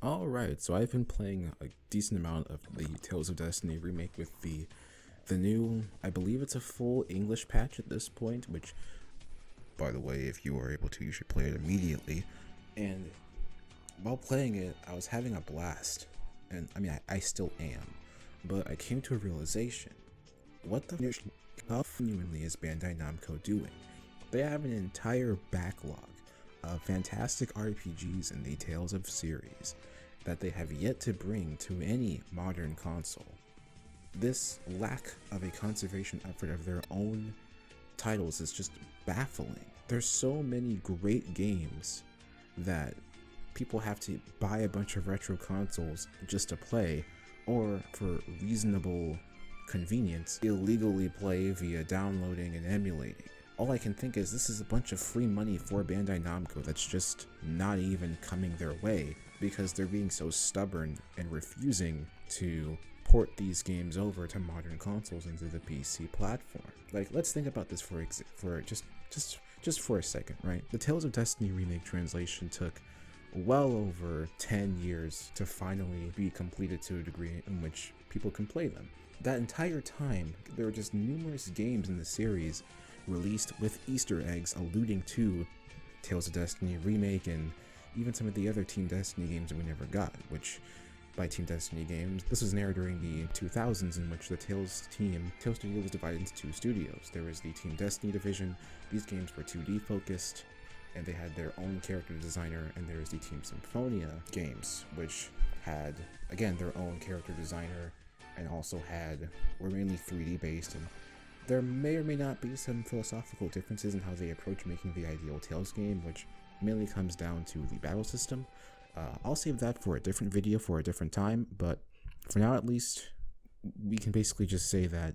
Alright, so I've been playing a decent amount of the Tales of Destiny remake with the new, I believe it's a full English patch at this point, which, by the way, if you are able to, you should play it immediately. And while playing it, I was having a blast. And I mean, I still am. But I came to a realization. What the f genuinely is Bandai Namco doing? They have an entire backlog of fantastic RPGs in the Tales of series that they have yet to bring to any modern console. This lack of a conservation effort of their own titles is just baffling. There's so many great games that people have to buy a bunch of retro consoles just to play, or for reasonable convenience, illegally play via downloading and emulating. All I can think is this is a bunch of free money for Bandai Namco that's just not even coming their way because they're being so stubborn and refusing to port these games over to modern consoles into the PC platform. Like, let's think about this for just for a second, right? The Tales of Destiny remake translation took well over 10 years to finally be completed to a degree in which people can play them. That entire time, there were just numerous games in the series released with Easter eggs alluding to Tales of Destiny remake and even some of the other Team Destiny games that we never got, which by Team Destiny games, this was an era during the 2000s in which the Tales Studio was divided into two studios. There was the Team Destiny division. These games were 2D focused and they had their own character designer, and there was the Team Symphonia games, which had, again, their own character designer and also were mainly 3D based, and there may or may not be some philosophical differences in how they approach making the ideal Tales game, which mainly comes down to the battle system. I'll save that for a different video for a different time, but for now at least, we can basically just say that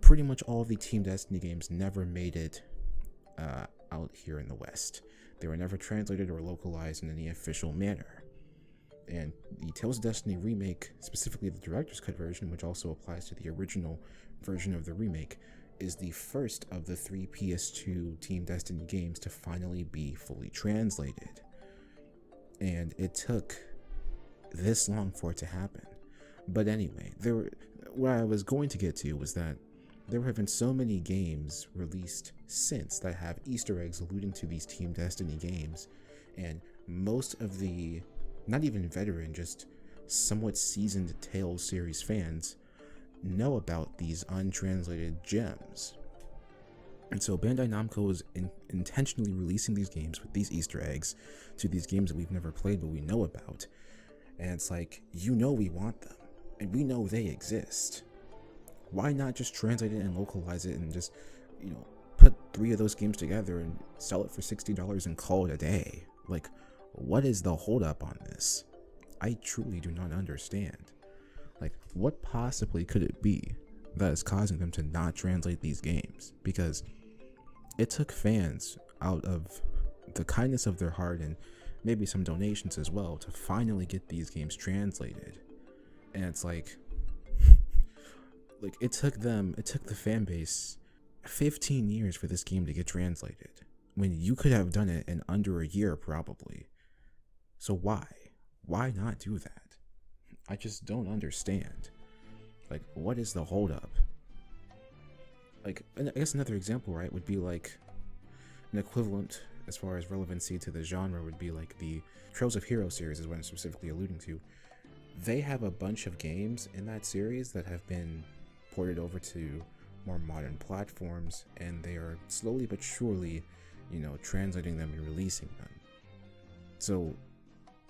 pretty much all of the Team Destiny games never made it out here in the West. They were never translated or localized in any official manner. And the Tales of Destiny remake, specifically the director's cut version, which also applies to the original version of the remake, is the first of the 3 PS2 Team Destiny games to finally be fully translated. And it took this long for it to happen. But anyway, what I was going to get to was that there have been so many games released since that have Easter eggs alluding to these Team Destiny games, and most of the, not even veteran, just somewhat seasoned Tales series fans know about these untranslated gems. And so Bandai Namco is intentionally releasing these games with these Easter eggs to these games that we've never played but we know about. And it's like, we want them, and we know they exist. Why not just translate it and localize it and just, put 3 of those games together and sell it for $60 and call it a day? Like, what is the holdup on this? I truly do not understand. Like, what possibly could it be that is causing them to not translate these games? Because it took fans out of the kindness of their heart and maybe some donations as well to finally get these games translated. And it's like it took the fan base 15 years for this game to get translated, when you could have done it in under a year probably. So why not do that? I just don't understand. Like, what is the holdup? Like, I guess another example, right, would be like an equivalent as far as relevancy to the genre would be like the Trails of Hero series is what I'm specifically alluding to. They have a bunch of games in that series that have been ported over to more modern platforms, and they are slowly but surely, translating them and releasing them. So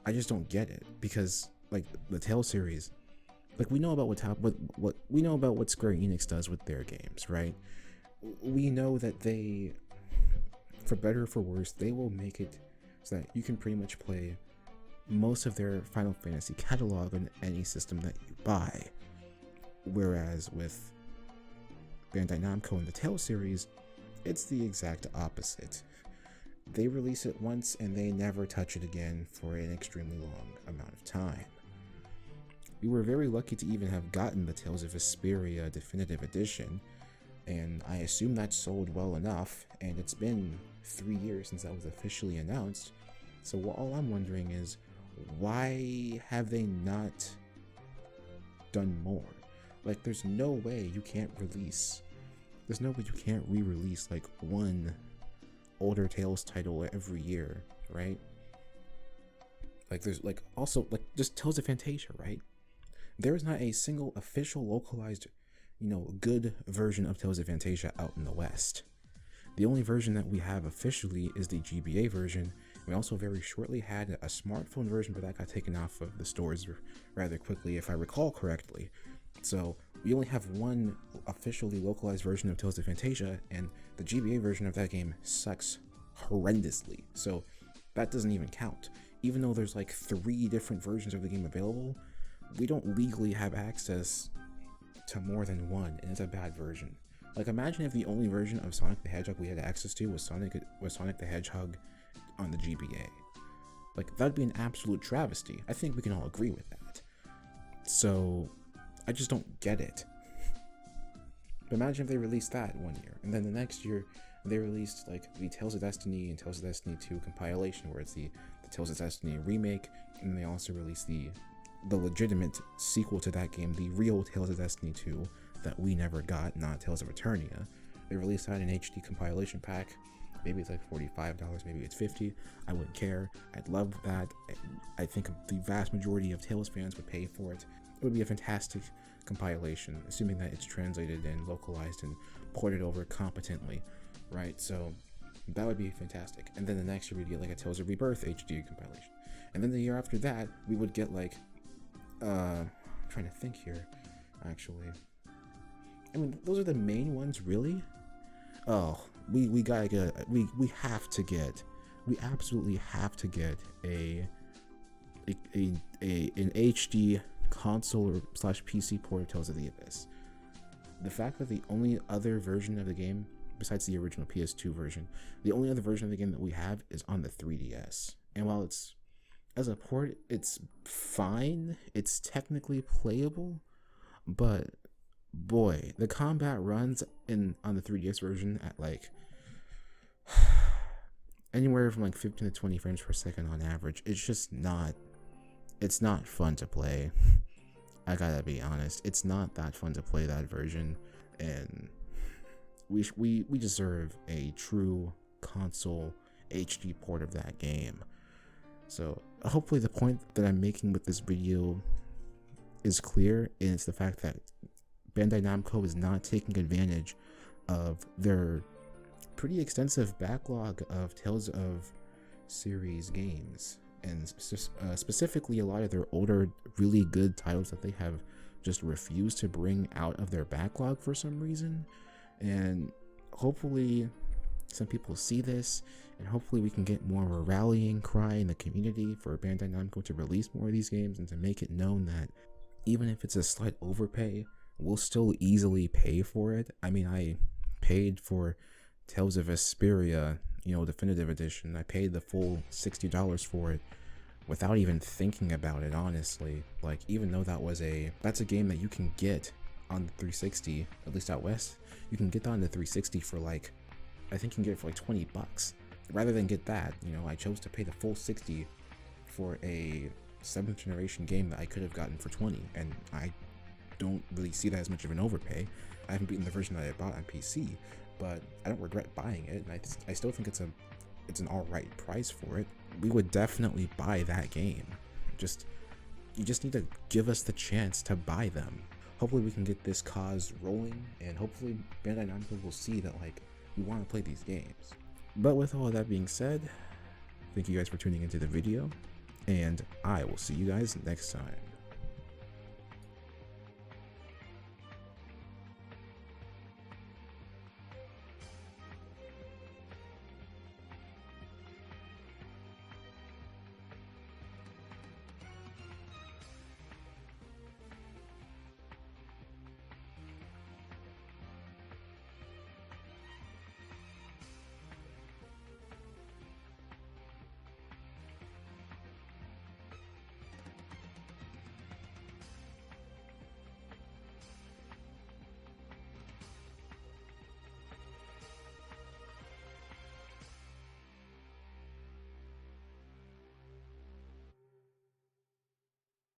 I just don't get it, because like the Tales series, like we know about what we know about what Square Enix does with their games, right? We know that they, for better or for worse, they will make it so that you can pretty much play most of their Final Fantasy catalog on any system that you buy. Whereas with Bandai Namco and the Tales series, it's the exact opposite. They release it once and they never touch it again for an extremely long amount of time. We were very lucky to even have gotten the Tales of Vesperia Definitive Edition, and I assume that sold well enough, and it's been 3 years since that was officially announced. So all I'm wondering is, why have they not done more? Like, there's no way you can't re-release like one older Tales title every year, right? Like, there's like also like just Tales of Fantasia, right? There is not a single official localized, good version of Tales of Fantasia out in the West. The only version that we have officially is the GBA version. We also very shortly had a smartphone version, but that got taken off of the stores rather quickly, if I recall correctly. So we only have one officially localized version of Tales of Fantasia, and the GBA version of that game sucks horrendously. So that doesn't even count. Even though there's like 3 different versions of the game available, we don't legally have access to more than one, and it's a bad version. Like, imagine if the only version of Sonic the Hedgehog we had access to was Sonic the Hedgehog on the GBA. Like, that'd be an absolute travesty. I think we can all agree with that. So I just don't get it. But imagine if they released that one year, and then the next year they released like the Tales of Destiny and Tales of Destiny 2 compilation, where it's the Tales of Destiny remake, and they also released the legitimate sequel to that game, the real Tales of Destiny 2 that we never got, not Tales of Eternia. They released that in HD compilation pack. Maybe it's like $45, maybe it's $50. I wouldn't care. I'd love that. I think the vast majority of Tales fans would pay for it. It would be a fantastic compilation, assuming that it's translated and localized and ported over competently, right? So that would be fantastic. And then the next year we'd get like a Tales of Rebirth HD compilation. And then the year after that, we would get like, I'm trying to think here, actually. I mean, those are the main ones, really. Oh, we gotta get, we absolutely have to get an HD console or /PC port of Tales of the Abyss. The fact that the only other version of the game, besides the original PS2 version, the only other version of the game that we have is on the 3DS. And while it's, as a port, it's fine, it's technically playable, but boy, the combat runs on the 3DS version at like anywhere from like 15 to 20 frames per second on average. It's not fun to play. I gotta be honest, it's not that fun to play that version, and we deserve a true console HD port of that game. So hopefully the point that I'm making with this video is clear, and it's the fact that Bandai Namco is not taking advantage of their pretty extensive backlog of Tales of series games, and specifically a lot of their older really good titles that they have just refused to bring out of their backlog for some reason. And hopefully some people see this, and hopefully we can get more of a rallying cry in the community for Bandai Namco to release more of these games, and to make it known that even if it's a slight overpay, we'll still easily pay for it. I mean, I paid for Tales of Vesperia, Definitive Edition. I paid the full $60 for it without even thinking about it, honestly. Like, even though that's a game that you can get on the 360, at least out west, you can get that on the 360 for like, I think you can get it for like $20. Rather than get that, I chose to pay the full 60 for a 7th generation game that I could have gotten for 20, and I don't really see that as much of an overpay. I haven't beaten the version that I bought on PC, but I don't regret buying it, and I still think it's an alright price for it. We would definitely buy that game. You just need to give us the chance to buy them. Hopefully we can get this cause rolling, and hopefully Bandai Namco will see that like we want to play these games. But with all of that being said, thank you guys for tuning into the video, and I will see you guys next time.